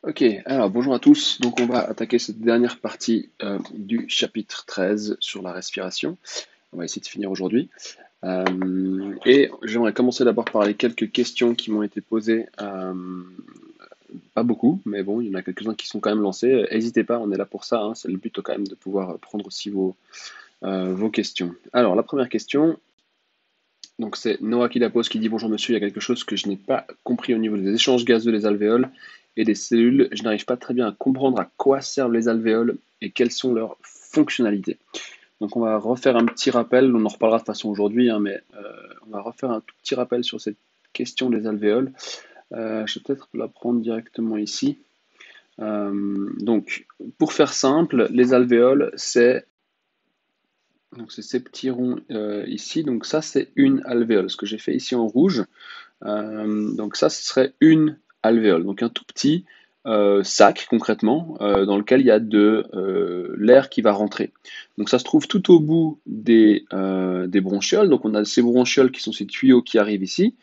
Ok, alors bonjour à tous. Donc on va attaquer cette dernière partie du chapitre 13 sur la respiration. On va essayer de finir aujourd'hui. Et j'aimerais commencer d'abord par les quelques questions qui m'ont été posées. Pas beaucoup, mais bon, il y en a quelques-uns qui sont quand même lancés. N'hésitez pas, on est là pour ça, hein. C'est le but quand même de pouvoir prendre aussi vos questions. Alors la première question, donc c'est Noah qui la pose, qui dit: bonjour monsieur, il y a quelque chose que je n'ai pas compris au niveau des échanges gazeux des alvéoles et des cellules. Je n'arrive pas très bien à comprendre à quoi servent les alvéoles et quelles sont leurs fonctionnalités. Donc on va refaire un petit rappel, on en reparlera de façon aujourd'hui, hein, mais on va refaire un tout petit rappel sur cette question des alvéoles. Je vais peut-être la prendre directement ici. Donc pour faire simple, les alvéoles, c'est ces petits ronds ici. Donc ça, c'est une alvéole. Ce que j'ai fait ici en rouge, donc ça, ce serait une alvéole, donc un tout petit sac concrètement dans lequel il y a de l'air qui va rentrer. Donc ça se trouve tout au bout des bronchioles. Donc on a ces bronchioles qui sont ces tuyaux qui arrivent ici.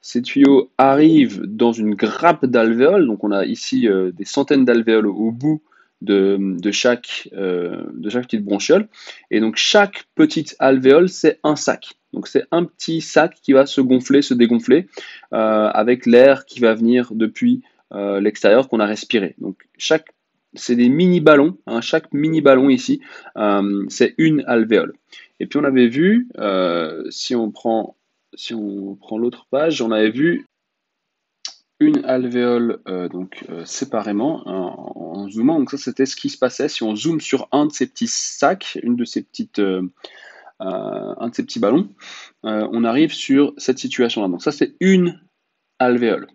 Ces tuyaux arrivent dans une grappe d'alvéoles. Donc on a ici des centaines d'alvéoles au bout de chaque petite bronchiole. Et donc chaque petite alvéole, c'est un sac. Donc c'est un petit sac qui va se gonfler, se dégonfler avec l'air qui va venir depuis l'extérieur qu'on a respiré. Donc c'est des mini ballons, hein, chaque mini ballon ici, c'est une alvéole. Et puis on avait vu, si on prend l'autre page, on avait vu une alvéole séparément en zoomant. Donc ça, c'était ce qui se passait si on zoome sur un de ces petits sacs, un de ces petits ballons. On arrive sur cette situation-là. Donc ça, c'est une alvéole.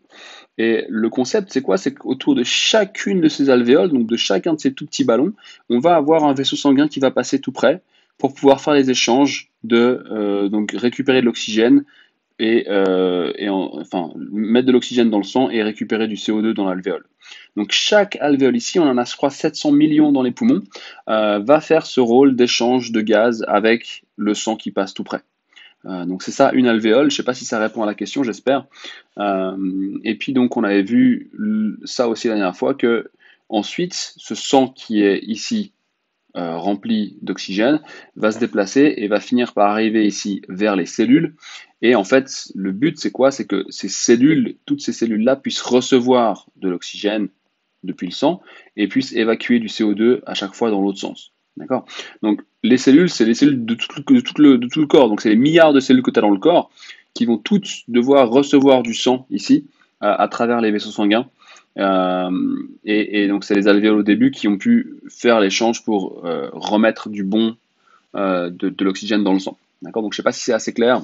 Et le concept, c'est quoi? C'est qu'autour de chacune de ces alvéoles, donc de chacun de ces tout petits ballons, on va avoir un vaisseau sanguin qui va passer tout près pour pouvoir faire les échanges donc récupérer de l'oxygène enfin, mettre de l'oxygène dans le sang et récupérer du CO2 dans l'alvéole. Donc chaque alvéole ici, on en a je crois 700 millions dans les poumons, va faire ce rôle d'échange de gaz avec le sang qui passe tout près. Donc c'est ça une alvéole, je ne sais pas si ça répond à la question, j'espère. Et puis donc on avait vu ça aussi la dernière fois, que ensuite ce sang qui est ici rempli d'oxygène va se déplacer et va finir par arriver ici vers les cellules. Et en fait, le but, c'est quoi? C'est que toutes ces cellules-là puissent recevoir de l'oxygène depuis le sang et puissent évacuer du CO2 à chaque fois dans l'autre sens. D'accord? Donc, les cellules, c'est les cellules de tout le corps. Donc, c'est les milliards de cellules que tu as dans le corps qui vont toutes devoir recevoir du sang ici, à travers les vaisseaux sanguins. Et donc, c'est les alvéoles au début qui ont pu faire l'échange pour remettre du bon de l'oxygène dans le sang. D'accord? Donc, je ne sais pas si c'est assez clair.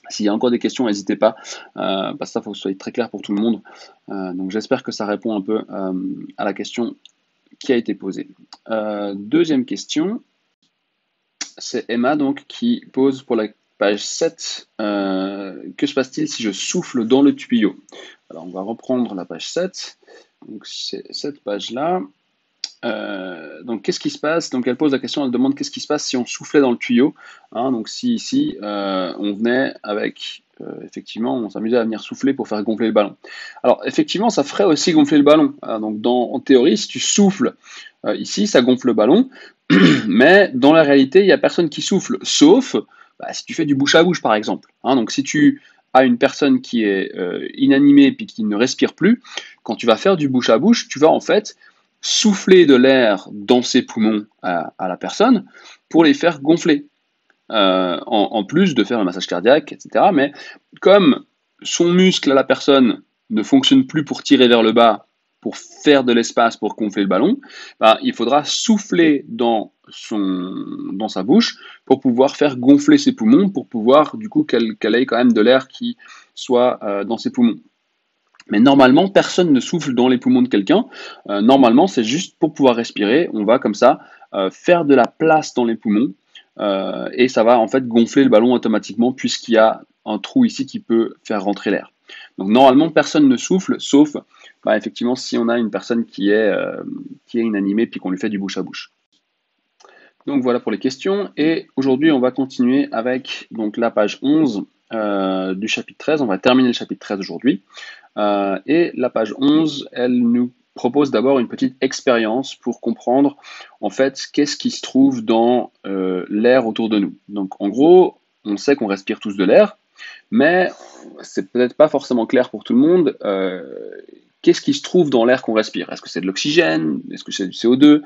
S'il y a encore des questions, n'hésitez pas. Parce que ça, il faut que ce soit très clair pour tout le monde. Donc, j'espère que ça répond un peu à la question qui a été posée. Deuxième question, c'est Emma donc qui pose pour la page 7. Que se passe-t-il si je souffle dans le tuyau? Alors, on va reprendre la page 7. Donc, c'est cette page-là. Donc, qu'est-ce qui se passe? Donc, elle pose la question, elle demande qu'est-ce qui se passe si on soufflait dans le tuyau, hein. Donc, si ici, on venait avec, effectivement, on s'amusait à venir souffler pour faire gonfler le ballon. Alors, effectivement, ça ferait aussi gonfler le ballon, hein. Donc, en théorie, si tu souffles ici, ça gonfle le ballon, mais dans la réalité, il n'y a personne qui souffle, sauf si tu fais du bouche à bouche, par exemple, hein. Donc, si tu as une personne qui est inanimée puis qui ne respire plus, quand tu vas faire du bouche à bouche, tu vas en fait souffler de l'air dans ses poumons à la personne pour les faire gonfler, en plus de faire un massage cardiaque, etc. Mais comme son muscle à la personne ne fonctionne plus pour tirer vers le bas, pour faire de l'espace pour gonfler le ballon, il faudra souffler dans sa bouche pour pouvoir faire gonfler ses poumons, pour pouvoir du coup qu'elle ait quand même de l'air qui soit dans ses poumons. Mais normalement, personne ne souffle dans les poumons de quelqu'un. Normalement, c'est juste pour pouvoir respirer. On va comme ça faire de la place dans les poumons et ça va en fait gonfler le ballon automatiquement puisqu'il y a un trou ici qui peut faire rentrer l'air. Donc normalement, personne ne souffle, sauf effectivement si on a une personne qui est inanimée puis qu'on lui fait du bouche à bouche. Donc voilà pour les questions. Et aujourd'hui, on va continuer avec donc la page 11 du chapitre 13. On va terminer le chapitre 13 aujourd'hui. Et la page 11, elle nous propose d'abord une petite expérience pour comprendre en fait qu'est-ce qui se trouve dans l'air autour de nous. Donc en gros, on sait qu'on respire tous de l'air, mais c'est peut-être pas forcément clair pour tout le monde. Qu'est-ce qui se trouve dans l'air qu'on respire? Est-ce que c'est de l'oxygène? Est-ce que c'est du CO2?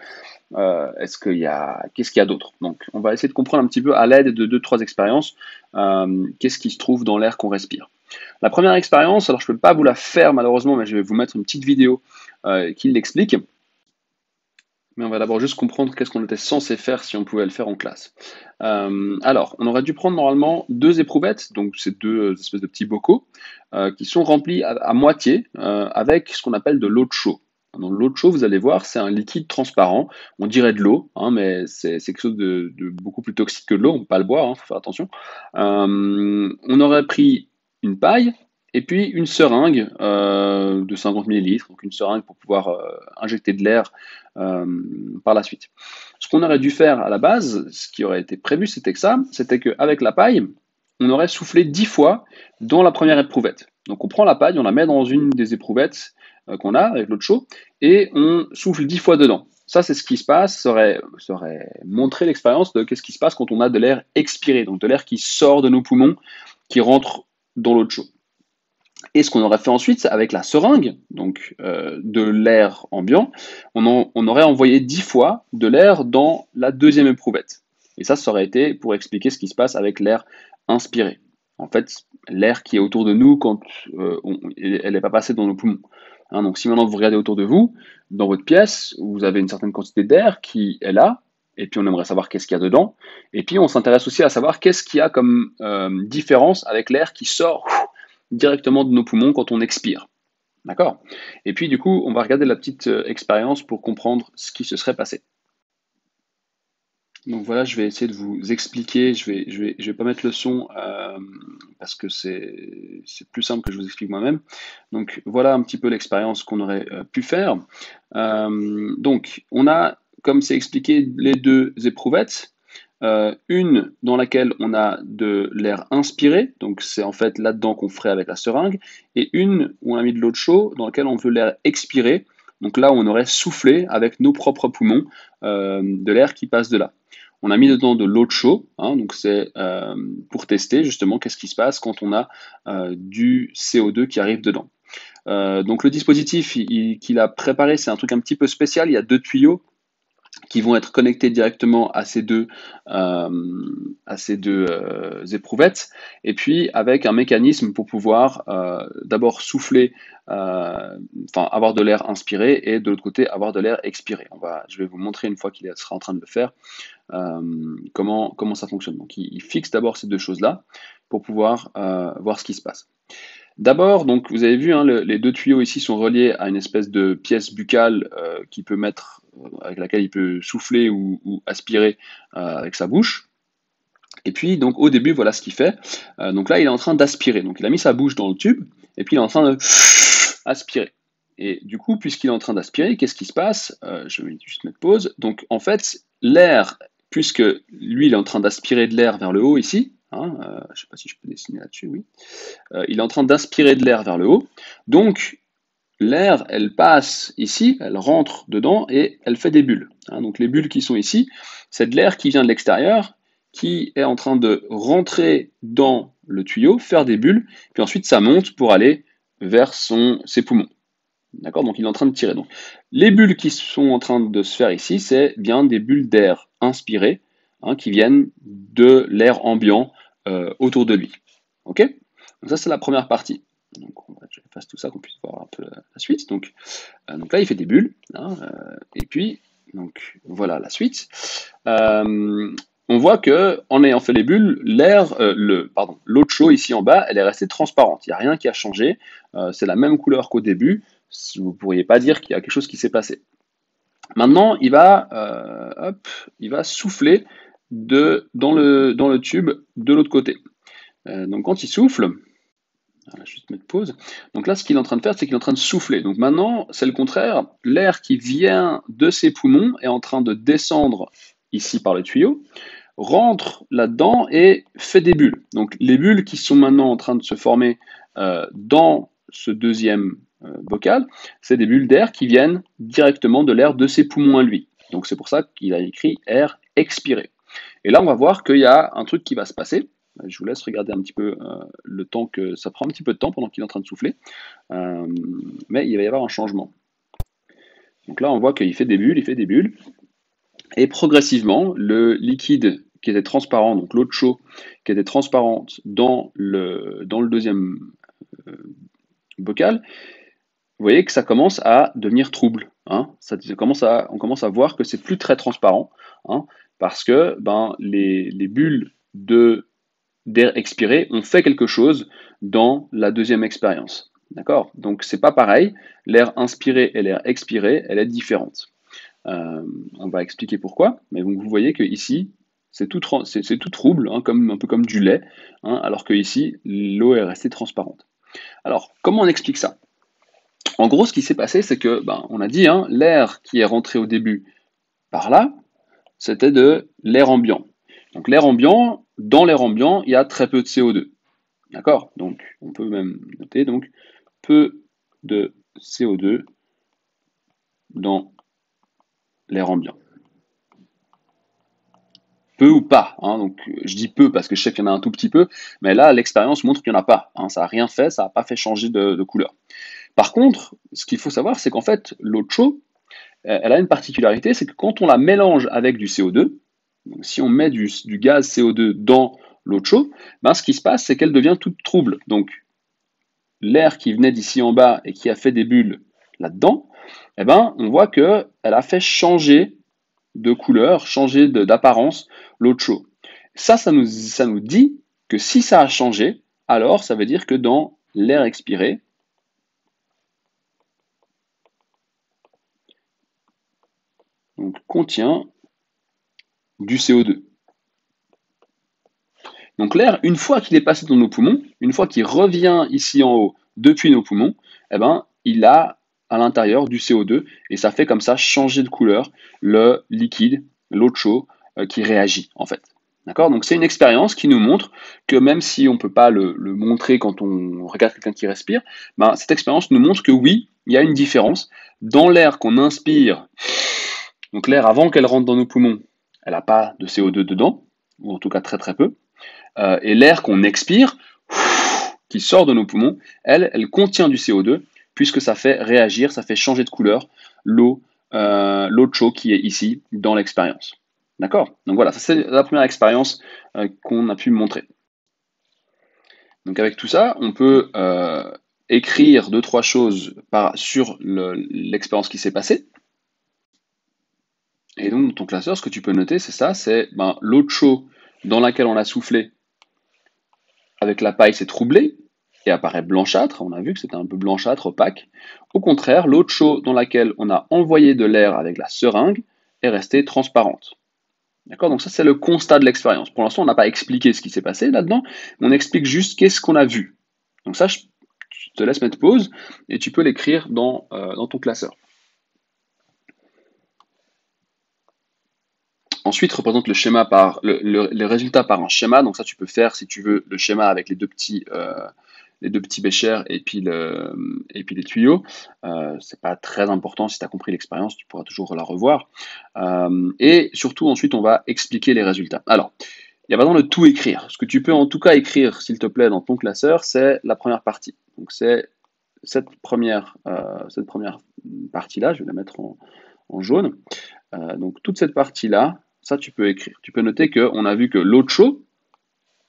Qu'est-ce qu'il y a d'autre? Donc, on va essayer de comprendre un petit peu à l'aide de 2-3 expériences qu'est-ce qui se trouve dans l'air qu'on respire. La première expérience, alors je ne peux pas vous la faire malheureusement, mais je vais vous mettre une petite vidéo qui l'explique. Mais on va d'abord juste comprendre qu'est-ce qu'on était censé faire si on pouvait le faire en classe. Alors, on aurait dû prendre normalement 2 éprouvettes, donc c'est 2 espèces de petits bocaux, qui sont remplis à moitié avec ce qu'on appelle de l'eau de chaux. Dans l'eau de chaux, vous allez voir, c'est un liquide transparent. On dirait de l'eau, hein, mais c'est quelque chose de beaucoup plus toxique que de l'eau. On ne peut pas le boire, il faut faire attention. On aurait pris une paille et puis une seringue de 50 millilitres, donc une seringue pour pouvoir injecter de l'air par la suite. Ce qu'on aurait dû faire à la base, ce qui aurait été prévu, c'était qu'avec la paille, on aurait soufflé 10 fois dans la première éprouvette. Donc on prend la paille, on la met dans une des éprouvettes qu'on a avec l'eau de chaux, et on souffle 10 fois dedans. Ça, c'est ce qui se passe, ça aurait montré l'expérience de qu'est-ce qui se passe quand on a de l'air expiré, donc de l'air qui sort de nos poumons, qui rentre dans l'eau de chaux. Et ce qu'on aurait fait ensuite, c'est avec la seringue, donc de l'air ambiant, on aurait envoyé 10 fois de l'air dans la deuxième éprouvette. Et ça aurait été pour expliquer ce qui se passe avec l'air inspiré. En fait, l'air qui est autour de nous quand elle n'est pas passée dans nos poumons. Hein, donc si maintenant vous regardez autour de vous, dans votre pièce, vous avez une certaine quantité d'air qui est là, et puis on aimerait savoir qu'est-ce qu'il y a dedans. Et puis on s'intéresse aussi à savoir qu'est-ce qu'il y a comme différence avec l'air qui sort directement de nos poumons quand on expire. D'accord? Et puis du coup, on va regarder la petite expérience pour comprendre ce qui se serait passé. Donc voilà, je vais essayer de vous expliquer, je vais pas mettre le son parce que c'est plus simple que je vous explique moi-même. Donc voilà un petit peu l'expérience qu'on aurait pu faire. Donc on a, comme c'est expliqué, les 2 éprouvettes. Une dans laquelle on a de l'air inspiré, donc c'est en fait là-dedans qu'on ferait avec la seringue, et une où on a mis de l'eau de chaux dans laquelle on veut l'air expiré, donc là on aurait soufflé avec nos propres poumons de l'air qui passe de là. On a mis dedans de l'eau de chaux, hein, donc c'est pour tester justement qu'est-ce qui se passe quand on a du CO2 qui arrive dedans. Donc le dispositif qu'il a préparé, c'est un truc un petit peu spécial, il y a 2 tuyaux qui vont être connectés directement à ces deux éprouvettes, et puis avec un mécanisme pour pouvoir d'abord souffler, avoir de l'air inspiré, et de l'autre côté avoir de l'air expiré. Je vais vous montrer une fois qu'il sera en train de le faire comment ça fonctionne. Donc il fixe d'abord ces 2 choses-là pour pouvoir voir ce qui se passe. D'abord, donc vous avez vu, hein, les 2 tuyaux ici sont reliés à une espèce de pièce buccale avec laquelle il peut souffler ou aspirer avec sa bouche. Et puis, donc au début, voilà ce qu'il fait. Donc là, il est en train d'aspirer. Donc il a mis sa bouche dans le tube, et puis il est en train de aspirer. Et du coup, puisqu'il est en train d'aspirer, qu'est-ce qui se passe? Je vais juste mettre pause. Donc en fait, l'air, puisque lui, il est en train d'aspirer de l'air vers le haut ici, je ne sais pas si je peux dessiner là-dessus, oui. Il est en train d'inspirer de l'air vers le haut. Donc, l'air, elle passe ici, elle rentre dedans et elle fait des bulles. Donc, les bulles qui sont ici, c'est de l'air qui vient de l'extérieur, qui est en train de rentrer dans le tuyau, faire des bulles, puis ensuite ça monte pour aller vers ses poumons. D'accord? Donc, il est en train de tirer. Donc, les bulles qui sont en train de se faire ici, c'est bien des bulles d'air inspirées, qui viennent de l'air ambiant autour de lui. Ok? Donc ça, c'est la première partie. Donc je fasse tout ça qu'on puisse voir un peu la suite. Donc là, il fait des bulles. Et puis, donc voilà la suite. On voit que en ayant fait les bulles, l'eau de chaux ici en bas, elle est restée transparente. Il n'y a rien qui a changé. C'est la même couleur qu'au début. Vous ne pourriez pas dire qu'il y a quelque chose qui s'est passé. Maintenant, il va souffler dans le tube de l'autre côté. Donc quand il souffle, je vais juste mettre pause. Donc là, ce qu'il est en train de faire, c'est qu'il est en train de souffler. Donc maintenant, c'est le contraire. L'air qui vient de ses poumons est en train de descendre ici par le tuyau, rentre là-dedans et fait des bulles. Donc les bulles qui sont maintenant en train de se former dans ce deuxième bocal, c'est des bulles d'air qui viennent directement de l'air de ses poumons à lui. Donc c'est pour ça qu'il a écrit air expiré. Et là, on va voir qu'il y a un truc qui va se passer. Je vous laisse regarder un petit peu le temps que ça prend un petit peu de temps pendant qu'il est en train de souffler. Mais il va y avoir un changement. Donc là, on voit qu'il fait des bulles, il fait des bulles. Et progressivement, le liquide qui était transparent, donc l'eau de chaud qui était transparente dans le deuxième bocal, vous voyez que ça commence à devenir trouble. Hein. On commence à voir que c'est plus très transparent, hein, parce que les bulles d'air expiré ont fait quelque chose dans la deuxième expérience. D'accord? Donc c'est pas pareil. L'air inspiré et l'air expiré, elle est différente. On va expliquer pourquoi, mais donc vous voyez que ici c'est tout trouble, hein, un peu comme du lait, hein, alors que ici l'eau est restée transparente. Alors comment on explique ça? En gros, ce qui s'est passé, c'est que, on a dit, hein, l'air qui est rentré au début par là, c'était de l'air ambiant. Donc l'air ambiant, dans l'air ambiant, il y a très peu de CO2. D'accord? Donc on peut même noter donc peu de CO2 dans l'air ambiant. Peu ou pas, hein, donc je dis peu parce que je sais qu'il y en a un tout petit peu, mais là l'expérience montre qu'il n'y en a pas, hein, ça n'a rien fait, ça n'a pas fait changer de couleur. Par contre, ce qu'il faut savoir, c'est qu'en fait, l'eau de chaud, elle a une particularité, c'est que quand on la mélange avec du CO2, donc si on met du gaz CO2 dans l'eau de chaud, ce qui se passe, c'est qu'elle devient toute trouble. Donc, l'air qui venait d'ici en bas et qui a fait des bulles là-dedans, on voit qu'elle a fait changer de couleur, changer d'apparence l'eau de chaud. Ça nous dit que si ça a changé, alors ça veut dire que dans l'air expiré, donc, contient du CO2. Donc l'air, une fois qu'il est passé dans nos poumons, une fois qu'il revient ici en haut depuis nos poumons, il a à l'intérieur du CO2 et ça fait comme ça changer de couleur le liquide, l'eau de chaud qui réagit en fait. D'accord? Donc c'est une expérience qui nous montre que même si on ne peut pas le montrer quand on regarde quelqu'un qui respire, cette expérience nous montre que oui, il y a une différence. Dans l'air qu'on inspire, donc l'air avant qu'elle rentre dans nos poumons, elle n'a pas de CO2 dedans, ou en tout cas très très peu. Et l'air qu'on expire, qui sort de nos poumons, elle contient du CO2, puisque ça fait réagir, ça fait changer de couleur l'eau de chaud qui est ici dans l'expérience. D'accord? Donc voilà, ça c'est la première expérience qu'on a pu montrer. Donc avec tout ça, on peut écrire 2-3 choses sur l'expérience qui s'est passée. Et donc, dans ton classeur, ce que tu peux noter, c'est ça, c'est l'eau de chaud dans laquelle on a soufflé avec la paille s'est troublée et apparaît blanchâtre. On a vu que c'était un peu blanchâtre, opaque. Au contraire, l'eau de chaud dans laquelle on a envoyé de l'air avec la seringue est restée transparente. D'accord? Donc ça, c'est le constat de l'expérience. Pour l'instant, on n'a pas expliqué ce qui s'est passé là-dedans. On explique juste qu'est-ce qu'on a vu. Donc ça, je te laisse mettre pause et tu peux l'écrire dans ton classeur. Ensuite, représente le schéma par le résultat par un schéma. Donc ça, tu peux faire, si tu veux, le schéma avec les deux petits béchers et puis les tuyaux. C'est pas très important. Si tu as compris l'expérience, tu pourras toujours la revoir. Et surtout, ensuite, on va expliquer les résultats. Alors, il n'y a pas besoin de tout écrire. Ce que tu peux en tout cas écrire, s'il te plaît, dans ton classeur, c'est la première partie. Donc c'est cette première partie-là. Je vais la mettre en jaune. Donc toute cette partie-là, ça tu peux écrire. Tu peux noter qu'on a vu que l'eau de chaud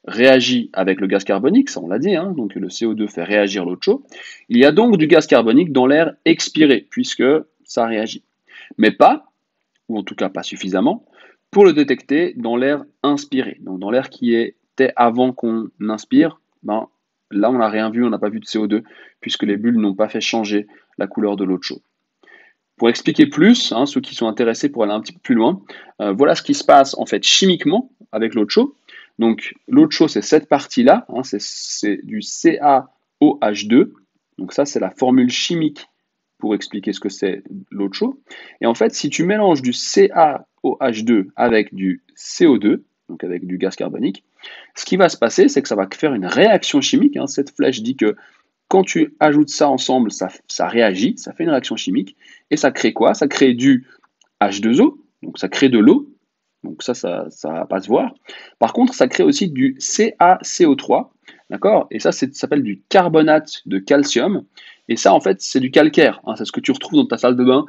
réagit avec le gaz carbonique, ça on l'a dit, hein, donc le CO2 fait réagir l'eau de chaud. Il y a donc du gaz carbonique dans l'air expiré, puisque ça réagit. Mais pas, ou en tout cas pas suffisamment, pour le détecter dans l'air inspiré. Donc dans l'air qui était avant qu'on inspire, là on n'a rien vu, on n'a pas vu de CO2, puisque les bulles n'ont pas fait changer la couleur de l'eau de chaud. Pour expliquer plus, ceux qui sont intéressés pour aller un petit peu plus loin, voilà ce qui se passe en fait chimiquement avec l'eau de chaud. Donc l'eau de chaud, c'est cette partie-là, c'est du CaOH2. Donc ça, c'est la formule chimique pour expliquer ce que c'est l'eau de chaud. Et en fait, si tu mélanges du CaOH2 avec du CO2, donc avec du gaz carbonique, ce qui va se passer, c'est que ça va faire une réaction chimique. Cette flèche dit que quand tu ajoutes ça ensemble, ça réagit, ça fait une réaction chimique, et ça crée quoi? Ça crée du H2O, donc ça crée de l'eau, donc ça va pas se voir. Par contre, ça crée aussi du CaCO3, d'accord? Et ça s'appelle du carbonate de calcium, et ça, en fait, c'est du calcaire, hein, c'est ce que tu retrouves dans ta salle de bain,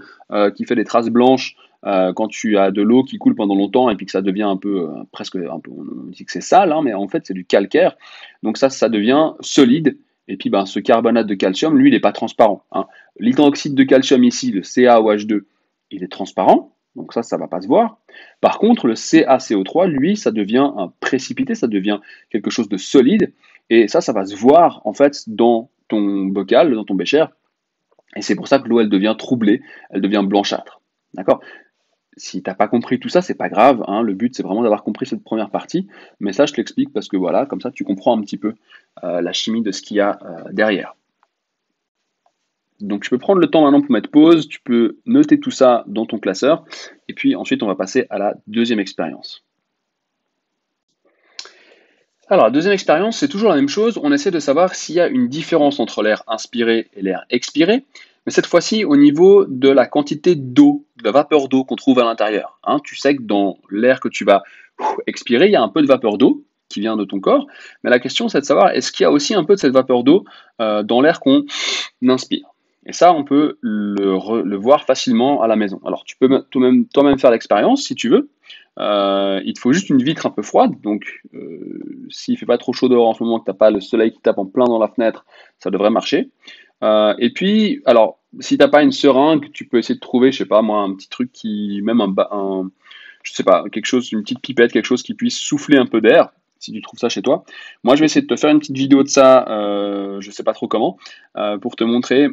qui fait des traces blanches, quand tu as de l'eau qui coule pendant longtemps et puis que ça devient un peu, presque un peu, on dit que c'est sale, hein, mais en fait c'est du calcaire. Donc ça devient solide. Et puis ben, ce carbonate de calcium, lui, il n'est pas transparent, hein. L'hydroxyde de calcium ici, le CaOH2, il est transparent. Donc ça va pas se voir. Par contre, le CaCO3, lui, ça devient un précipité, ça devient quelque chose de solide. Et ça va se voir en fait dans ton bocal, dans ton bécher. Et c'est pour ça que l'eau, elle devient troublée, elle devient blanchâtre. D'accord? Si tu n'as pas compris tout ça, c'est pas grave, hein. Le but, c'est vraiment d'avoir compris cette première partie. Mais ça, je te l'explique parce que voilà, comme ça, tu comprends un petit peu la chimie de ce qu'il y a derrière. Donc, tu peux prendre le temps maintenant pour mettre pause. Tu peux noter tout ça dans ton classeur. Et puis ensuite, on va passer à la deuxième expérience. Alors, la deuxième expérience, c'est toujours la même chose. On essaie de savoir s'il y a une différence entre l'air inspiré et l'air expiré, mais cette fois-ci au niveau de la quantité d'eau, de la vapeur d'eau qu'on trouve à l'intérieur, hein. Tu sais que dans l'air que tu vas expirer, il y a un peu de vapeur d'eau qui vient de ton corps, mais la question c'est de savoir est-ce qu'il y a aussi un peu de cette vapeur d'eau dans l'air qu'on inspire. Et ça, on peut le voir facilement à la maison. Alors, tu peux toi-même faire l'expérience si tu veux. Il te faut juste une vitre un peu froide, donc s'il ne fait pas trop chaud dehors en ce moment, que tu n'as pas le soleil qui tape en plein dans la fenêtre, ça devrait marcher. Et puis, alors, si tu n'as pas une seringue, tu peux essayer de trouver, je sais pas moi, un petit truc qui, même je sais pas, quelque chose, une petite pipette, quelque chose qui puisse souffler un peu d'air, si tu trouves ça chez toi. Moi, je vais essayer de te faire une petite vidéo de ça, je sais pas trop comment, pour te montrer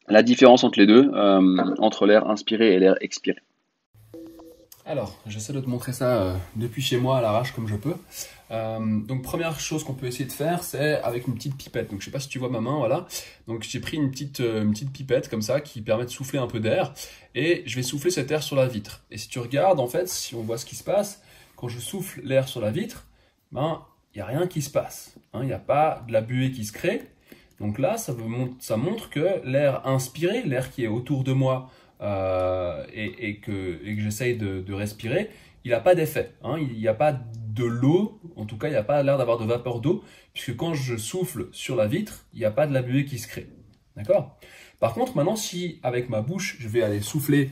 la différence entre les deux, entre l'air inspiré et l'air expiré. Alors, j'essaie de te montrer ça depuis chez moi à l'arrache comme je peux. Donc première chose qu'on peut essayer de faire, c'est avec une petite pipette. Donc je sais pas si tu vois ma main, voilà. Donc j'ai pris une petite pipette comme ça qui permet de souffler un peu d'air et je vais souffler cet air sur la vitre. Et si tu regardes, en fait, si on voit ce qui se passe, quand je souffle l'air sur la vitre, ben il n'y a rien qui se passe, hein. Il n'y a pas de la buée qui se crée. Donc là, ça montre que l'air inspiré, l'air qui est autour de moi, et que j'essaye de respirer, il n'a pas d'effet, hein. Il n'y a pas de l'eau, en tout cas il n'y a pas l'air d'avoir de vapeur d'eau, puisque quand je souffle sur la vitre, il n'y a pas de la buée qui se crée. D'accord? Par contre, maintenant, si avec ma bouche, je vais aller souffler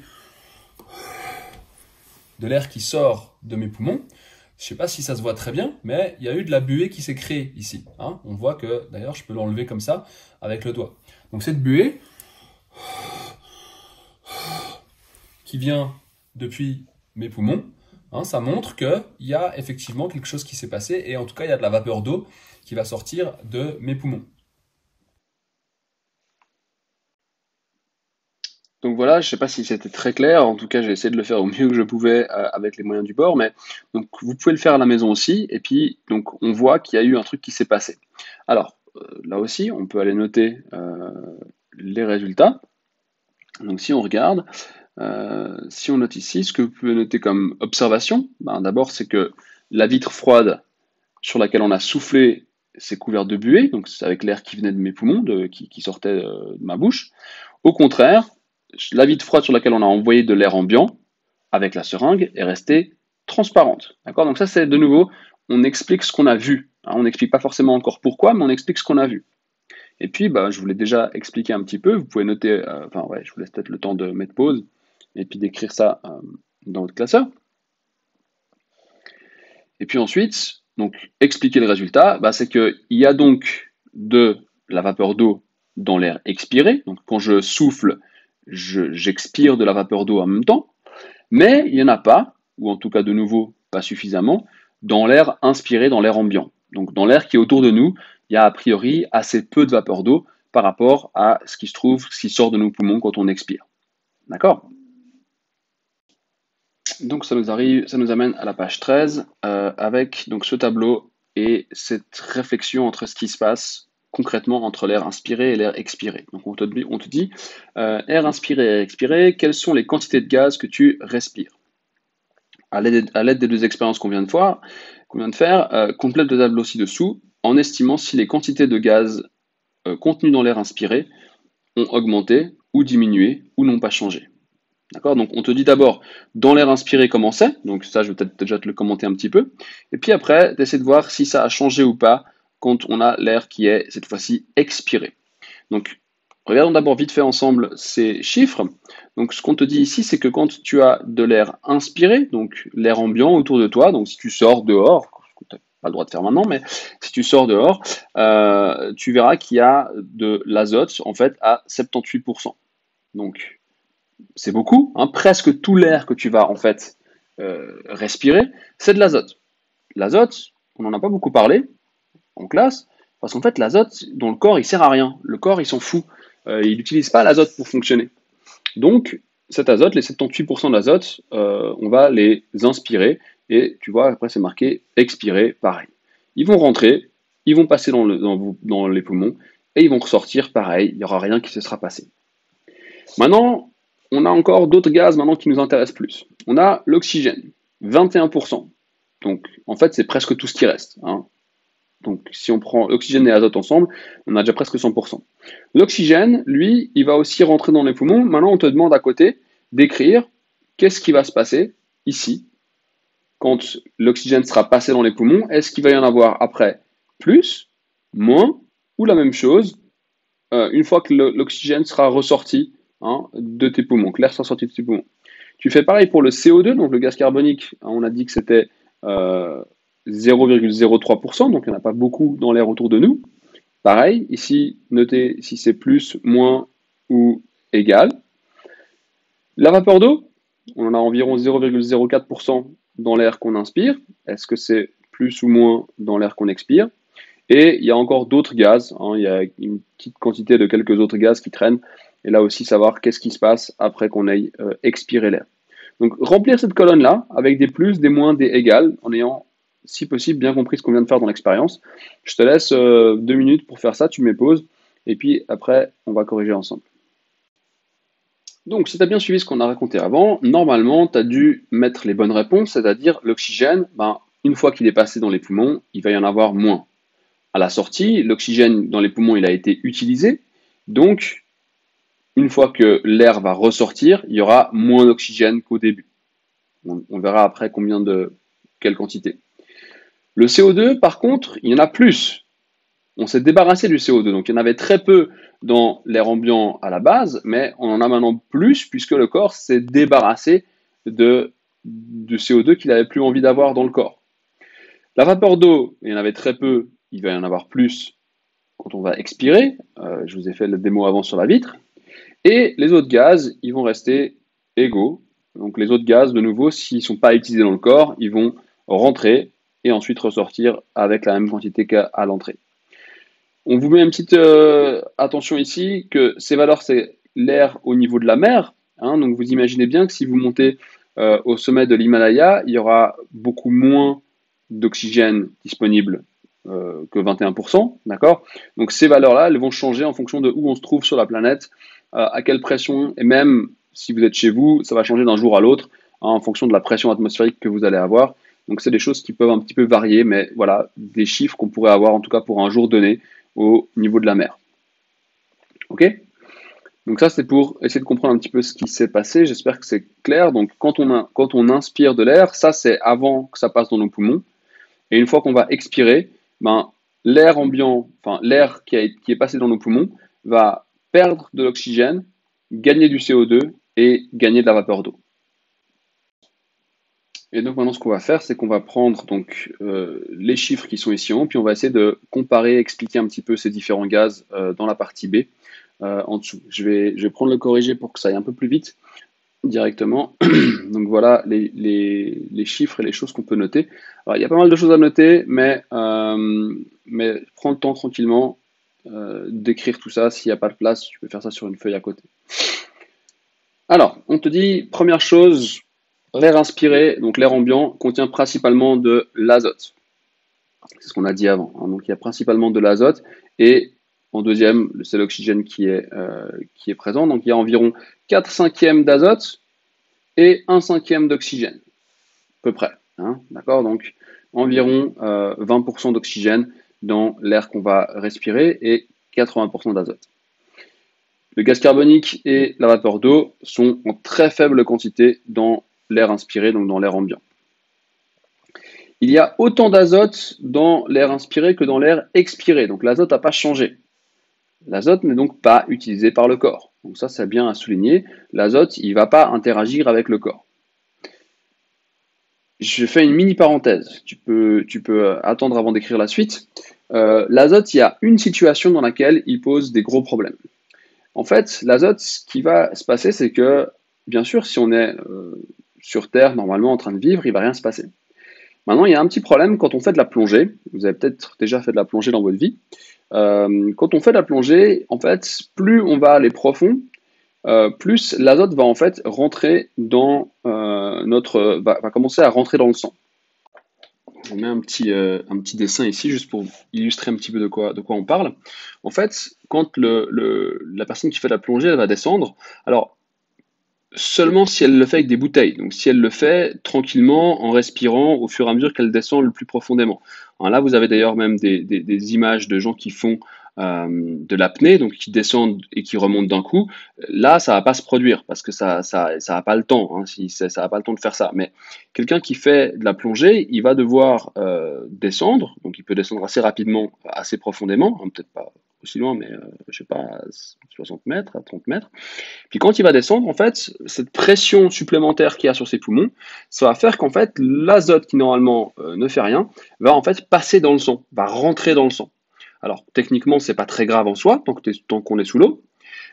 de l'air qui sort de mes poumons, je ne sais pas si ça se voit très bien, mais il y a eu de la buée qui s'est créée ici, hein. On voit que, d'ailleurs, je peux l'enlever comme ça avec le doigt. Donc cette buée qui vient depuis mes poumons, hein, ça montre qu'il y a effectivement quelque chose qui s'est passé et en tout cas il y a de la vapeur d'eau qui va sortir de mes poumons. Donc voilà, je ne sais pas si c'était très clair, en tout cas j'ai essayé de le faire au mieux que je pouvais avec les moyens du bord, mais donc vous pouvez le faire à la maison aussi, et puis donc on voit qu'il y a eu un truc qui s'est passé. Alors là aussi, on peut aller noter les résultats. Donc si on regarde, si on note ici, ce que vous pouvez noter comme observation, ben, d'abord c'est que la vitre froide sur laquelle on a soufflé, c'est couvert de buée, donc c'est avec l'air qui venait de mes poumons, qui sortait de ma bouche. Au contraire, la vitre froide sur laquelle on a envoyé de l'air ambiant, avec la seringue, est restée transparente. D'accord? Donc ça, c'est de nouveau, on explique ce qu'on a vu, hein. On n'explique pas forcément encore pourquoi, mais on explique ce qu'on a vu. Et puis, bah, je vous l'ai déjà expliqué un petit peu, vous pouvez noter, enfin ouais, je vous laisse peut-être le temps de mettre pause, et puis d'écrire ça dans votre classeur. Et puis ensuite, donc expliquer le résultat, bah, c'est qu'il y a donc de la vapeur d'eau dans l'air expiré. Donc quand je souffle, j'expire de la vapeur d'eau en même temps, mais il n'y en a pas, ou en tout cas de nouveau pas suffisamment, dans l'air inspiré, dans l'air ambiant. Donc dans l'air qui est autour de nous, il y a a priori assez peu de vapeur d'eau par rapport à ce qui se trouve, ce qui sort de nos poumons quand on expire. D'accord? Donc ça nous amène à la page 13 avec donc ce tableau et cette réflexion entre ce qui se passe concrètement entre l'air inspiré et l'air expiré. Donc on te dit air inspiré et air expiré, quelles sont les quantités de gaz que tu respires? À l'aide des deux expériences qu'on vient de faire, complète le tableau ci-dessous en estimant si les quantités de gaz contenus dans l'air inspiré ont augmenté ou diminué ou n'ont pas changé. D'accord? Donc on te dit d'abord dans l'air inspiré comment c'est, donc ça je vais peut-être déjà te le commenter un petit peu, et puis après tu essaies de voir si ça a changé ou pas quand on a l'air qui est cette fois-ci expiré. Donc regardons d'abord vite fait ensemble ces chiffres. Donc ce qu'on te dit ici, c'est que quand tu as de l'air inspiré, donc l'air ambiant autour de toi, donc si tu sors dehors, tu n'as pas le droit de faire maintenant, mais si tu sors dehors, tu verras qu'il y a de l'azote en fait à 78%. Donc c'est beaucoup, hein, presque tout l'air que tu vas en fait respirer, c'est de l'azote. L'azote, on n'en a pas beaucoup parlé en classe, parce qu'en fait l'azote dans le corps il sert à rien. Le corps il s'en fout. Il n'utilise pas l'azote pour fonctionner. Donc cet azote, les 78% d'azote, on va les inspirer et tu vois après c'est marqué expirer, pareil. Ils vont rentrer, ils vont passer dans les poumons et ils vont ressortir pareil, il n'y aura rien qui se sera passé. Maintenant, on a encore d'autres gaz maintenant qui nous intéressent plus. On a l'oxygène, 21%. Donc, en fait, c'est presque tout ce qui reste. Hein. Donc, si on prend oxygène et azote ensemble, on a déjà presque 100%. L'oxygène, lui, il va aussi rentrer dans les poumons. Maintenant, on te demande à côté d'écrire qu'est-ce qui va se passer ici quand l'oxygène sera passé dans les poumons. Est-ce qu'il va y en avoir après plus, moins ou la même chose une fois que l'oxygène sera ressorti de tes poumons, que l'air sera sorti de tes poumons. Tu fais pareil pour le CO2, donc le gaz carbonique, on a dit que c'était 0,03%, donc il n'y en a pas beaucoup dans l'air autour de nous. Pareil, ici, notez si c'est plus, moins ou égal. La vapeur d'eau, on en a environ 0,04% dans l'air qu'on inspire. Est-ce que c'est plus ou moins dans l'air qu'on expire? Et il y a encore d'autres gaz, hein, il y a une petite quantité de quelques autres gaz qui traînent, et là aussi savoir qu'est-ce qui se passe après qu'on ait expiré l'air. Donc remplir cette colonne-là avec des plus, des moins, des égales, en ayant, si possible, bien compris ce qu'on vient de faire dans l'expérience. Je te laisse 2 minutes pour faire ça, tu mets pause, et puis après, on va corriger ensemble. Donc, si tu as bien suivi ce qu'on a raconté avant, normalement, tu as dû mettre les bonnes réponses, c'est-à-dire l'oxygène, une fois qu'il est passé dans les poumons, il va y en avoir moins. À la sortie, l'oxygène dans les poumons il a été utilisé, donc une fois que l'air va ressortir, il y aura moins d'oxygène qu'au début. On verra après quelle quantité. Le CO2, par contre, il y en a plus. On s'est débarrassé du CO2, donc il y en avait très peu dans l'air ambiant à la base, mais on en a maintenant plus puisque le corps s'est débarrassé du CO2 qu'il n'avait plus envie d'avoir dans le corps. La vapeur d'eau, il y en avait très peu, il va y en avoir plus quand on va expirer. Je vous ai fait la démo avant sur la vitre. Et les autres gaz, ils vont rester égaux. Donc les autres gaz, de nouveau, s'ils ne sont pas utilisés dans le corps, ils vont rentrer et ensuite ressortir avec la même quantité qu'à l'entrée. On vous met une petite attention ici que ces valeurs, c'est l'air au niveau de la mer. Hein, donc vous imaginez bien que si vous montez au sommet de l'Himalaya, il y aura beaucoup moins d'oxygène disponible que 21%, d'accord? Donc ces valeurs-là, elles vont changer en fonction de où on se trouve sur la planète, à quelle pression, et même si vous êtes chez vous, ça va changer d'un jour à l'autre, hein, en fonction de la pression atmosphérique que vous allez avoir. Donc c'est des choses qui peuvent un petit peu varier, mais voilà, des chiffres qu'on pourrait avoir en tout cas pour un jour donné au niveau de la mer. Ok? Donc ça c'est pour essayer de comprendre un petit peu ce qui s'est passé, j'espère que c'est clair. Donc quand on inspire de l'air, ça c'est avant que ça passe dans nos poumons, et une fois qu'on va expirer, l'air ambiant, enfin l'air qui est passé dans nos poumons, va perdre de l'oxygène, gagner du CO2 et gagner de la vapeur d'eau. Et donc maintenant ce qu'on va faire, c'est qu'on va prendre donc les chiffres qui sont ici en haut, puis on va essayer de comparer, expliquer un petit peu ces différents gaz dans la partie B en dessous. Je vais prendre le corrigé pour que ça aille un peu plus vite directement. Donc voilà les chiffres et les choses qu'on peut noter. Alors il y a pas mal de choses à noter, mais prends le temps tranquillement d'écrire tout ça. S'il n'y a pas de place, tu peux faire ça sur une feuille à côté. Alors, on te dit, première chose, l'air inspiré, donc l'air ambiant, contient principalement de l'azote. C'est ce qu'on a dit avant. Hein. Donc il y a principalement de l'azote et en deuxième, c'est l'oxygène qui est présent. Donc il y a environ 4/5 d'azote et 1/5 d'oxygène, à peu près. Hein, d'accord? Donc environ 20% d'oxygène dans l'air qu'on va respirer et 80% d'azote. Le gaz carbonique et la vapeur d'eau sont en très faible quantité dans l'air inspiré, donc dans l'air ambiant. Il y a autant d'azote dans l'air inspiré que dans l'air expiré, donc l'azote n'a pas changé. L'azote n'est donc pas utilisé par le corps. Donc ça, c'est bien à souligner. L'azote, il ne va pas interagir avec le corps. Je fais une mini parenthèse. Tu peux attendre avant d'écrire la suite. L'azote, il y a une situation dans laquelle il pose des gros problèmes. En fait, l'azote, ce qui va se passer, c'est que, bien sûr, si on est sur Terre, normalement en train de vivre, il ne va rien se passer. Maintenant, il y a un petit problème quand on fait de la plongée. Vous avez peut-être déjà fait de la plongée dans votre vie. Quand on fait de la plongée, en fait, plus on va aller profond, plus l'azote va en fait rentrer dans va commencer à rentrer dans le sang. Je mets un petit dessin ici juste pour illustrer un petit peu de quoi on parle. En fait, quand la personne qui fait de la plongée, elle va descendre, alors seulement si elle le fait avec des bouteilles, donc si elle le fait tranquillement en respirant au fur et à mesure qu'elle descend le plus profondément. Alors là, vous avez d'ailleurs même des images de gens qui font de l'apnée, donc qui descendent et qui remontent d'un coup. Là, ça va pas se produire parce que ça a pas le temps, hein, ça a pas le temps de faire ça. Mais quelqu'un qui fait de la plongée, il va devoir descendre, donc il peut descendre assez rapidement, assez profondément, hein, peut-être pas aussi loin, mais je sais pas, 60 mètres, à 30 mètres. Puis quand il va descendre, en fait, cette pression supplémentaire qu'il y a sur ses poumons, ça va faire qu'en fait, l'azote qui normalement ne fait rien, va en fait passer dans le sang, va rentrer dans le sang. Alors techniquement, c'est pas très grave en soi, tant qu'on est sous l'eau,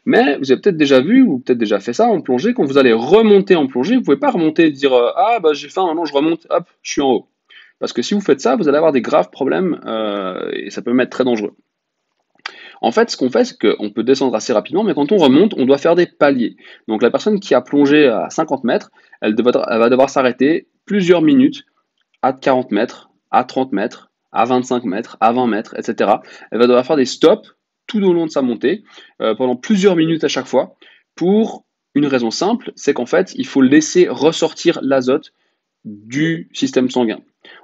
mais vous avez peut-être déjà vu ou peut-être déjà fait ça en plongée. Quand vous allez remonter en plongée, vous pouvez pas remonter et dire ah bah j'ai faim, maintenant je remonte, hop, je suis en haut. Parce que si vous faites ça, vous allez avoir des graves problèmes et ça peut même être très dangereux. En fait, ce qu'on fait, c'est qu'on peut descendre assez rapidement, mais quand on remonte, on doit faire des paliers. Donc la personne qui a plongé à 50 mètres, elle va devoir s'arrêter plusieurs minutes à 40 mètres, à 30 mètres, à 25 mètres, à 20 mètres, etc. Elle va devoir faire des stops tout au long de sa montée, pendant plusieurs minutes à chaque fois, pour une raison simple, c'est qu'en fait, il faut laisser ressortir l'azote du système sanguin.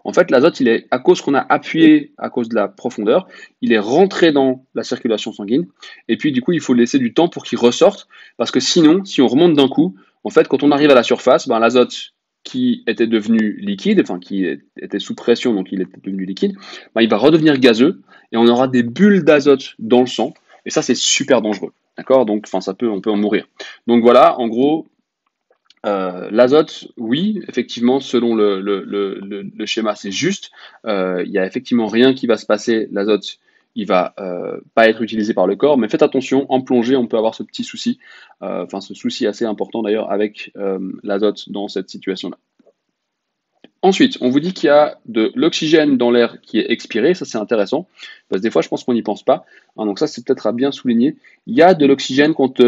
En fait, l'azote, il est, à cause qu'on a appuyé, à cause de la profondeur, il est rentré dans la circulation sanguine. Et puis, du coup, il faut laisser du temps pour qu'il ressorte. Parce que sinon, si on remonte d'un coup, en fait, quand on arrive à la surface, ben, l'azote qui était devenu liquide, enfin, qui était sous pression, donc il était devenu liquide, ben, il va redevenir gazeux. Et on aura des bulles d'azote dans le sang. Et ça, c'est super dangereux. D'accord? Donc, enfin, on peut en mourir. Donc voilà, en gros, l'azote, oui, effectivement, selon le schéma, c'est juste. Il n'y a effectivement rien qui va se passer. L'azote, il va pas être utilisé par le corps, mais faites attention, en plongée, on peut avoir ce petit souci, enfin ce souci assez important d'ailleurs avec l'azote dans cette situation-là. Ensuite, on vous dit qu'il y a de l'oxygène dans l'air qui est expiré, ça c'est intéressant, parce que des fois je pense qu'on n'y pense pas, hein, donc ça c'est peut-être à bien souligner. Il y a de l'oxygène quand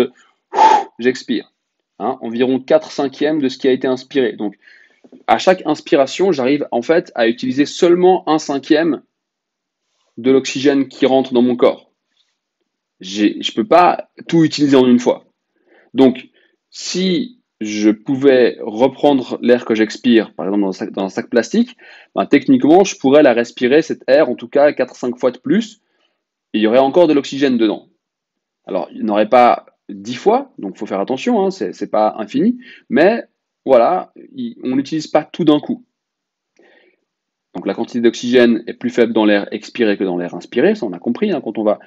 j'expire. Hein, environ 4/5 de ce qui a été inspiré. Donc, à chaque inspiration, j'arrive en fait à utiliser seulement 1/5 de l'oxygène qui rentre dans mon corps. Je ne peux pas tout utiliser en une fois. Donc, si je pouvais reprendre l'air que j'expire, par exemple dans un sac plastique, ben, techniquement, je pourrais la respirer, cette air, en tout cas 4-5 fois de plus, et il y aurait encore de l'oxygène dedans. Alors, il n'y en aurait pas 10 fois, donc il faut faire attention, hein, c'est pas infini, mais voilà, on n'utilise pas tout d'un coup. Donc la quantité d'oxygène est plus faible dans l'air expiré que dans l'air inspiré, ça on a compris, hein, quand on va,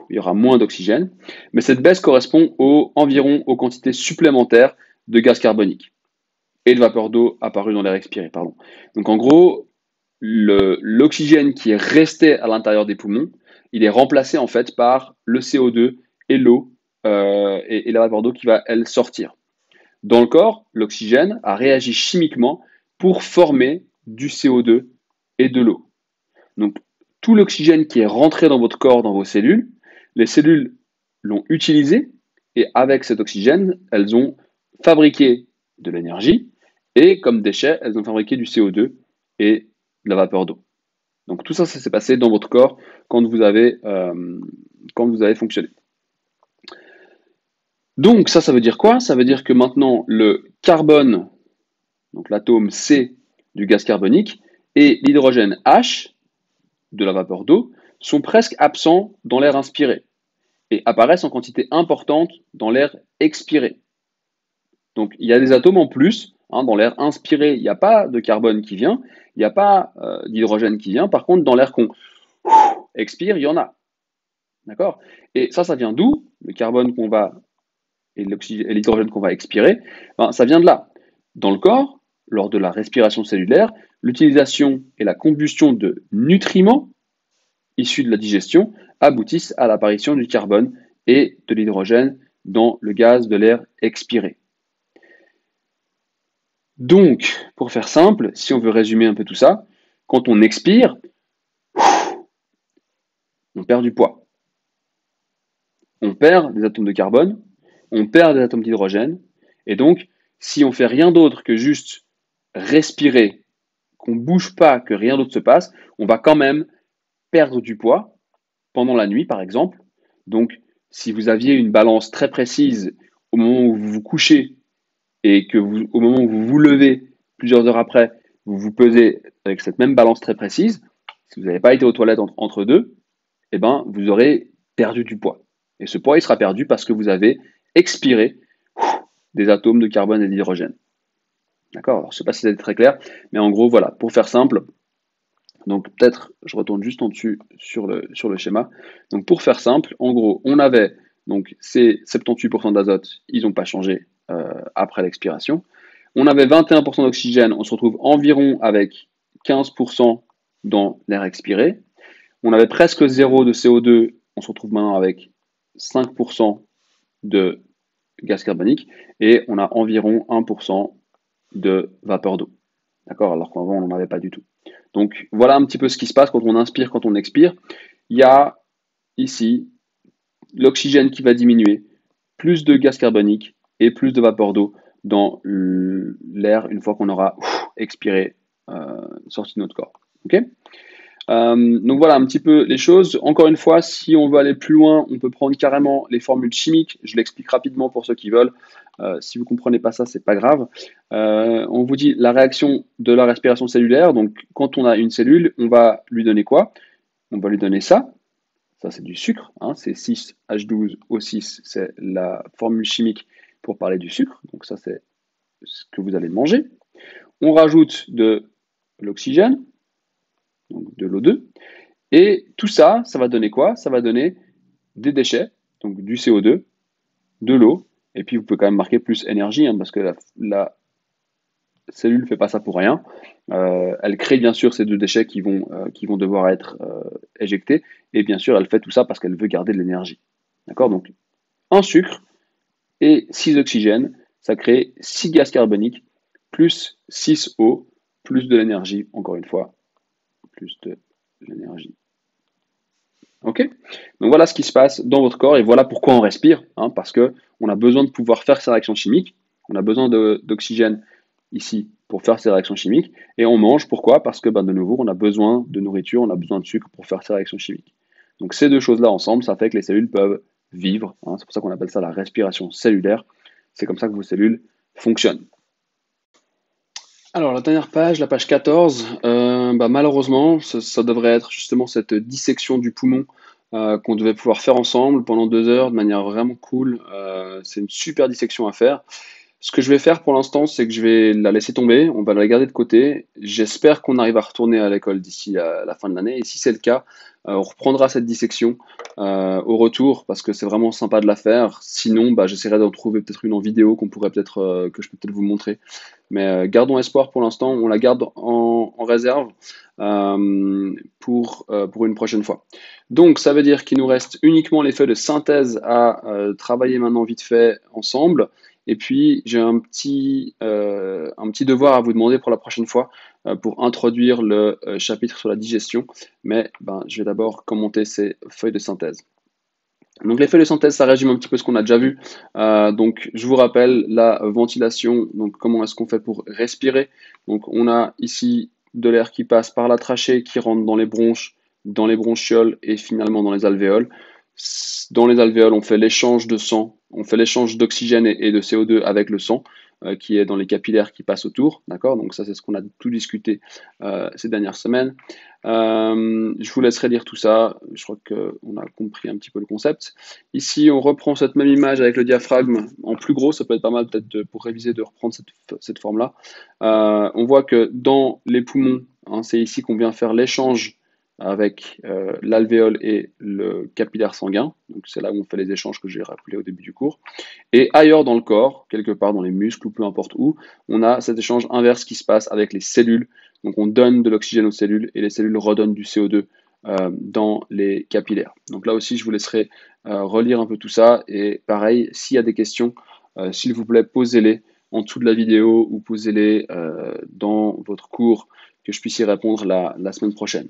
il y aura moins d'oxygène, mais cette baisse correspond environ aux quantités supplémentaires de gaz carbonique et de vapeur d'eau apparue dans l'air expiré, pardon. Donc en gros, l'oxygène qui est resté à l'intérieur des poumons, il est remplacé en fait par le CO2 et l'eau et la vapeur d'eau qui va, elle, sortir. Dans le corps, l'oxygène a réagi chimiquement pour former du CO2 et de l'eau. Donc, tout l'oxygène qui est rentré dans votre corps, dans vos cellules, les cellules l'ont utilisé et avec cet oxygène, elles ont fabriqué de l'énergie et comme déchets, elles ont fabriqué du CO2 et de la vapeur d'eau. Donc tout ça, ça s'est passé dans votre corps quand vous avez fonctionné. Donc ça veut dire quoi? Ça veut dire que maintenant le carbone, donc l'atome C du gaz carbonique, et l'hydrogène H de la vapeur d'eau sont presque absents dans l'air inspiré et apparaissent en quantité importante dans l'air expiré. Donc il y a des atomes en plus, hein, dans l'air inspiré, il n'y a pas de carbone qui vient, il n'y a pas d'hydrogène qui vient, par contre dans l'air qu'on expire, il y en a. D'accord? Et ça vient d'où? Le carbone qu'on va et l'hydrogène qu'on va expirer, ben, ça vient de là. Dans le corps, lors de la respiration cellulaire, l'utilisation et la combustion de nutriments issus de la digestion aboutissent à l'apparition du carbone et de l'hydrogène dans le gaz de l'air expiré. Donc, pour faire simple, si on veut résumer un peu tout ça, quand on expire, on perd du poids. On perd des atomes de carbone, on perd des atomes d'hydrogène, et donc, si on fait rien d'autre que juste respirer, qu'on ne bouge pas, que rien d'autre se passe, on va quand même perdre du poids pendant la nuit, par exemple. Donc, si vous aviez une balance très précise au moment où vous vous couchez et que au moment où vous vous levez, plusieurs heures après, vous vous pesez avec cette même balance très précise, si vous n'avez pas été aux toilettes entre deux, eh ben, vous aurez perdu du poids. Et ce poids, il sera perdu parce que vous avez expiré des atomes de carbone et d'hydrogène. D'accord? Alors, je ne sais pas si c'est très clair, mais en gros, voilà, pour faire simple, donc peut-être, je retourne juste en dessus sur le schéma. Donc pour faire simple, en gros, on avait donc ces 78% d'azote, ils n'ont pas changé après l'expiration. On avait 21% d'oxygène, on se retrouve environ avec 15% dans l'air expiré. On avait presque zéro de CO2, on se retrouve maintenant avec 5% de gaz carbonique et on a environ 1% de vapeur d'eau. D'accord? Alors qu'avant, on n'en avait pas du tout. Donc, voilà un petit peu ce qui se passe quand on inspire, quand on expire. Il y a ici l'oxygène qui va diminuer, plus de gaz carbonique et plus de vapeur d'eau dans l'air une fois qu'on aura expiré, sorti de notre corps. Okay? Donc voilà un petit peu les choses. Encore une fois, si on veut aller plus loin, on peut prendre carrément les formules chimiques. Je l'explique rapidement pour ceux qui veulent. Si vous ne comprenez pas ça, c'est pas grave. On vous dit la réaction de la respiration cellulaire. Donc quand on a une cellule, on va lui donner quoi? On va lui donner ça. Ça, c'est du sucre. Hein, c'est 6H12O6. C'est la formule chimique pour parler du sucre. Donc ça, c'est ce que vous allez manger. On rajoute de l'oxygène, donc de l'O2. Et tout ça, ça va donner quoi? Ça va donner des déchets, donc du CO2, de l'eau, et puis vous pouvez quand même marquer plus énergie, hein, parce que la cellule ne fait pas ça pour rien. Elle crée bien sûr ces deux déchets qui vont devoir être éjectés, et bien sûr elle fait tout ça parce qu'elle veut garder de l'énergie. D'accord? Donc un sucre et 6 oxygènes, ça crée 6 gaz carboniques, plus 6 eau, plus de l'énergie, encore une fois, plus de l'énergie. Ok? Donc voilà ce qui se passe dans votre corps et voilà pourquoi on respire, hein, parce qu'on a besoin de pouvoir faire ces réactions chimiques, on a besoin d'oxygène ici pour faire ces réactions chimiques et on mange, pourquoi? Parce que de nouveau on a besoin de nourriture, on a besoin de sucre pour faire ces réactions chimiques. Donc ces deux choses-là ensemble, ça fait que les cellules peuvent vivre, hein, c'est pour ça qu'on appelle ça la respiration cellulaire, c'est comme ça que vos cellules fonctionnent. Alors la dernière page, la page 14, malheureusement, ça devrait être justement cette dissection du poumon qu'on devait pouvoir faire ensemble pendant 2 heures de manière vraiment cool. C'est une super dissection à faire. Ce que je vais faire pour l'instant, c'est que je vais la laisser tomber, on va la garder de côté. J'espère qu'on arrive à retourner à l'école d'ici la fin de l'année. Et si c'est le cas, on reprendra cette dissection au retour parce que c'est vraiment sympa de la faire. Sinon, j'essaierai d'en trouver peut-être une en vidéo que je peux peut-être vous montrer. Mais gardons espoir pour l'instant, on la garde en réserve pour une prochaine fois. Donc ça veut dire qu'il nous reste uniquement les feuilles de synthèse à travailler maintenant vite fait ensemble. Et puis j'ai un petit devoir à vous demander pour la prochaine fois pour introduire le chapitre sur la digestion. Mais je vais d'abord commenter ces feuilles de synthèse. Donc les feuilles de synthèse, ça résume un petit peu ce qu'on a déjà vu. Donc je vous rappelle la ventilation, donc comment est-ce qu'on fait pour respirer. Donc on a ici de l'air qui passe par la trachée, qui rentre dans les bronches, dans les bronchioles et finalement dans les alvéoles. Dans les alvéoles, on fait l'échange de sang, on fait l'échange d'oxygène et de CO2 avec le sang. qui est dans les capillaires qui passent autour, d'accord? Donc ça, c'est ce qu'on a tout discuté ces dernières semaines. Je vous laisserai lire tout ça, je crois qu'on a compris un petit peu le concept. Ici, on reprend cette même image avec le diaphragme en plus gros, ça peut être pas mal peut-être pour réviser de reprendre cette forme-là. On voit que dans les poumons, hein, c'est ici qu'on vient faire l'échange avec l'alvéole et le capillaire sanguin, donc c'est là où on fait les échanges que j'ai rappelé au début du cours. Et ailleurs dans le corps, quelque part dans les muscles ou peu importe où, on a cet échange inverse qui se passe avec les cellules. Donc on donne de l'oxygène aux cellules et les cellules redonnent du CO2 dans les capillaires. Donc là aussi, je vous laisserai relire un peu tout ça. Et pareil, s'il y a des questions, s'il vous plaît, posez-les en dessous de la vidéo ou posez-les dans votre cours, que je puisse y répondre la semaine prochaine.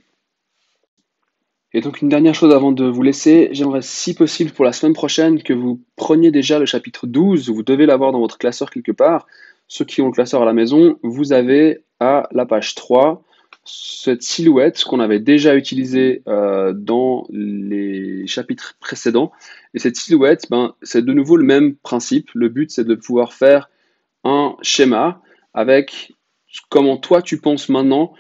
Et donc une dernière chose avant de vous laisser, j'aimerais si possible pour la semaine prochaine que vous preniez déjà le chapitre 12, vous devez l'avoir dans votre classeur quelque part. Ceux qui ont le classeur à la maison, vous avez à la page 3 cette silhouette qu'on avait déjà utilisée dans les chapitres précédents. Et cette silhouette, c'est de nouveau le même principe. Le but, c'est de pouvoir faire un schéma avec comment toi tu penses maintenant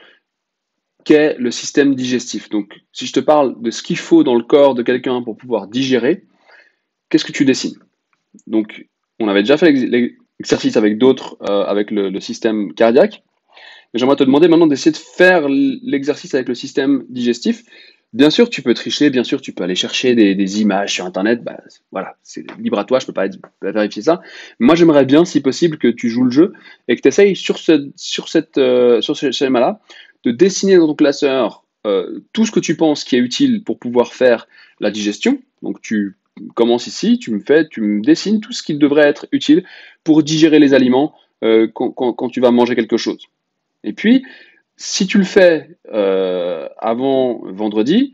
qu'est le système digestif. Donc, si je te parle de ce qu'il faut dans le corps de quelqu'un pour pouvoir digérer, qu'est-ce que tu dessines? Donc, on avait déjà fait l'exercice avec d'autres, avec le système cardiaque. J'aimerais te demander maintenant d'essayer de faire l'exercice avec le système digestif. Bien sûr, tu peux tricher, bien sûr, tu peux aller chercher des images sur Internet. Voilà, c'est libre à toi, je ne peux pas vérifier ça. Moi, j'aimerais bien, si possible, que tu joues le jeu et que tu essayes sur ce schéma-là de dessiner dans ton classeur tout ce que tu penses qui est utile pour pouvoir faire la digestion. Donc, tu commences ici, tu me dessines tout ce qui devrait être utile pour digérer les aliments quand tu vas manger quelque chose. Et puis, si tu le fais avant vendredi,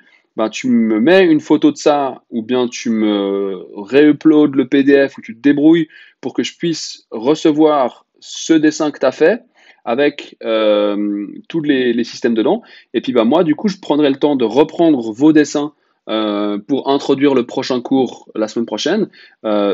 tu me mets une photo de ça ou bien tu me réuploades le PDF ou tu te débrouilles pour que je puisse recevoir ce dessin que tu as fait avec tous les systèmes dedans. Et puis moi, du coup, je prendrai le temps de reprendre vos dessins pour introduire le prochain cours la semaine prochaine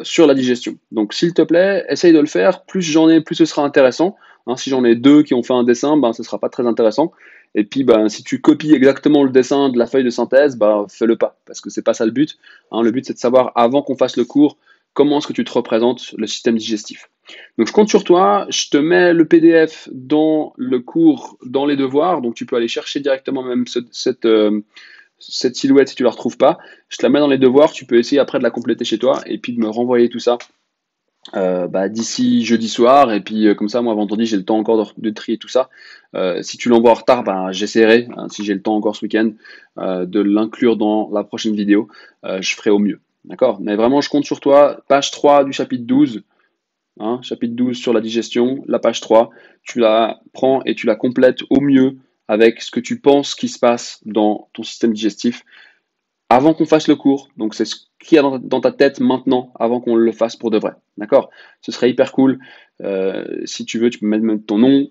sur la digestion. Donc, s'il te plaît, essaye de le faire. Plus j'en ai, plus ce sera intéressant. Hein, si j'en ai deux qui ont fait un dessin, ce ne sera pas très intéressant. Et puis, si tu copies exactement le dessin de la feuille de synthèse, fais-le pas, parce que c'est pas ça le but. Hein, le but, c'est de savoir, avant qu'on fasse le cours, comment est-ce que tu te représentes le système digestif. Donc, je compte sur toi. Je te mets le PDF dans le cours, dans les devoirs. Donc, tu peux aller chercher directement même cette silhouette si tu la retrouves pas. Je te la mets dans les devoirs. Tu peux essayer après de la compléter chez toi et puis de me renvoyer tout ça d'ici jeudi soir. Et puis, comme ça, moi, vendredi, j'ai le temps encore de trier tout ça. Si tu l'envoies en retard, j'essaierai, hein, si j'ai le temps encore ce week-end, de l'inclure dans la prochaine vidéo. Je ferai au mieux. D'accord? Mais vraiment, je compte sur toi. Page 3 du chapitre 12. Hein, chapitre 12 sur la digestion, la page 3, tu la prends et tu la complètes au mieux avec ce que tu penses qui se passe dans ton système digestif avant qu'on fasse le cours. Donc, c'est ce qu'il y a dans ta tête maintenant, avant qu'on le fasse pour de vrai. D'accord? Ce serait hyper cool. Si tu veux, tu peux mettre ton nom.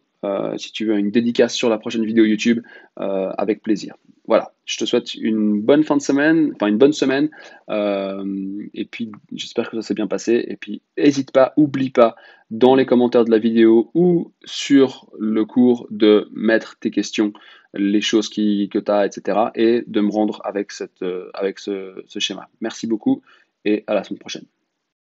Si tu veux une dédicace sur la prochaine vidéo YouTube, avec plaisir. Voilà, je te souhaite une bonne fin de semaine, enfin une bonne semaine, et puis j'espère que ça s'est bien passé, et puis n'hésite pas, oublie pas, dans les commentaires de la vidéo ou sur le cours de mettre tes questions, les choses que tu as, etc., et de me rendre avec ce schéma. Merci beaucoup, et à la semaine prochaine.